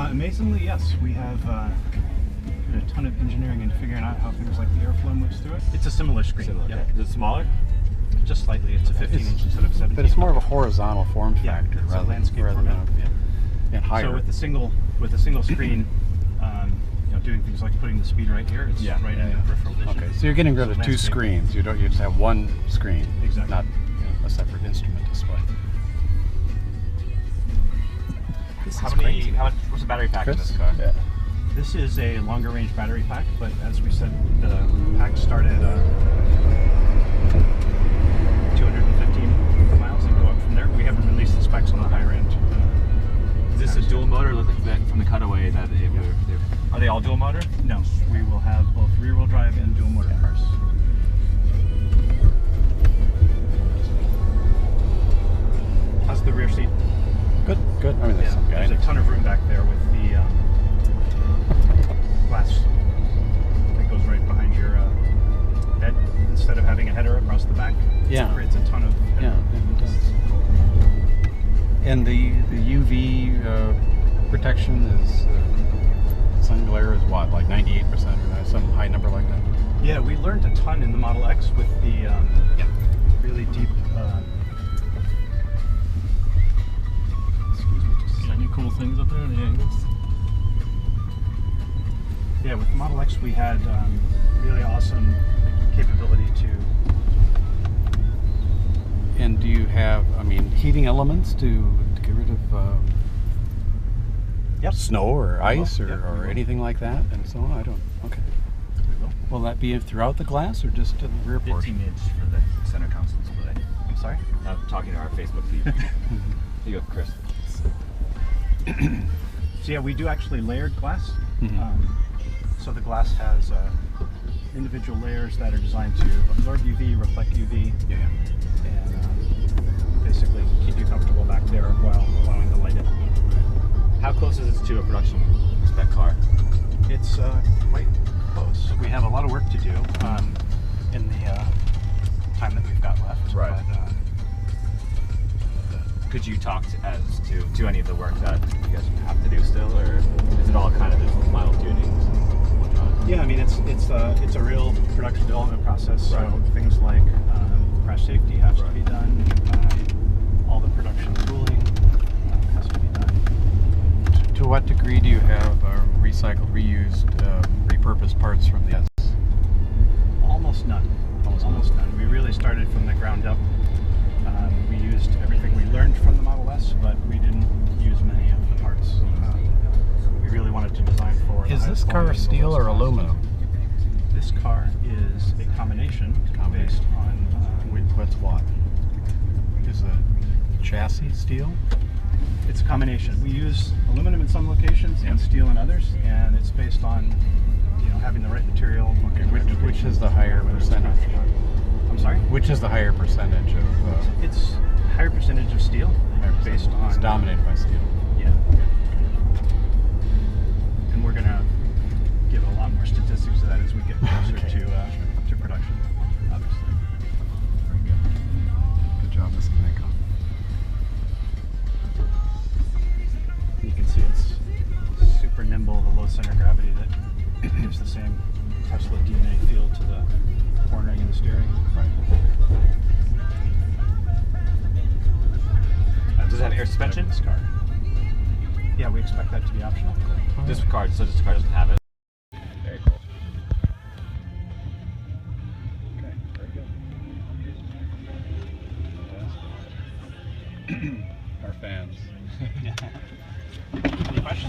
Amazingly, yes. We have put a ton of engineering into figuring out how things like the airflow moves through it. It's a similar screen. Similar, Yep. okay. Is it smaller? Just slightly. It's a 15-inch instead of 17. But it's more of a horizontal form Yeah, factor it's a rather, landscape rather format. than and higher. So with a single screen, doing things like putting the speed right here, it's right in the peripheral vision. Okay, so you're getting rid of two landscape. screens. You just have one screen, Exactly. not a separate instrument display. How much? What's the battery pack in this car? Yeah. This is a longer range battery pack, but as we said, the pack started at 215 miles and go up from there. We haven't released the specs on the higher end. Is this a dual motor? It looks like that from the cutaway that are they all dual motor? No, we will have both rear wheel drive and dual motor cars. How's the rear seat? Good, good. I mean, there's some guy. There's a ton of room back there with the glass that goes right behind your head. Instead of having a header across the back, Yeah. it creates a ton of headroom. Yeah, it does. And the UV protection is sun glare is what, like 98% or some high number like that. Yeah, we learned a ton in the Model X with the really deep. Excuse me, just a second. Any cool things up there in the angles? Yeah, with the Model X we had really awesome capability to. And do you have, I mean, heating elements to get rid of snow or ice or anything like that and so on? I don't. Okay. Will that be throughout the glass or just in the rear portion? 15 inch for the center console display. I'm sorry. I'm talking to our Facebook feed. You go, Chris. So yeah, we do actually layered glass. Mhm. So the glass has individual layers that are designed to absorb UV, reflect UV, Yeah. and basically keep you comfortable back there while allowing the light in. How close is this to a production spec car? It's quite close. We have a lot of work to do in the time that we've got left. Right. But, Could you talk to any of the work that you guys have to do still, or is it all kind of just mild tunings and whatnot? yeah, I mean it's a real production development process. So Right. things like crash safety has to be done. All the production tooling has to be done. To what degree do you have recycled, reused, repurposed parts from the S? Almost none. Almost none. We really started from the ground up. We used everything we learned from the Model S, but we didn't use many of the parts. We really wanted to design for. Is the this highest car quality, steel lowest or cost. aluminum? This car is a combination based on. What's what? Is the chassis steel? It's a combination. We use aluminum in some locations and steel in others, and it's based on having the right material. Okay, and the right which location, is the higher whether it's percentage? I'm sorry? Which is the higher percentage of? It's higher percentage of steel based on. It's dominated by steel. Yeah. And we're gonna give a lot more statistics to that as we get closer to production, obviously. Very good. Good job, Mr. Nikon. You can see it's super nimble, the low center gravity that gives the same Tesla DNA feel to the cornering and the steering. Right. Does it have air suspension? This car. Yeah, we expect that to be optional. This car doesn't have it. Very cool. Okay, very good. Our fans. Any questions?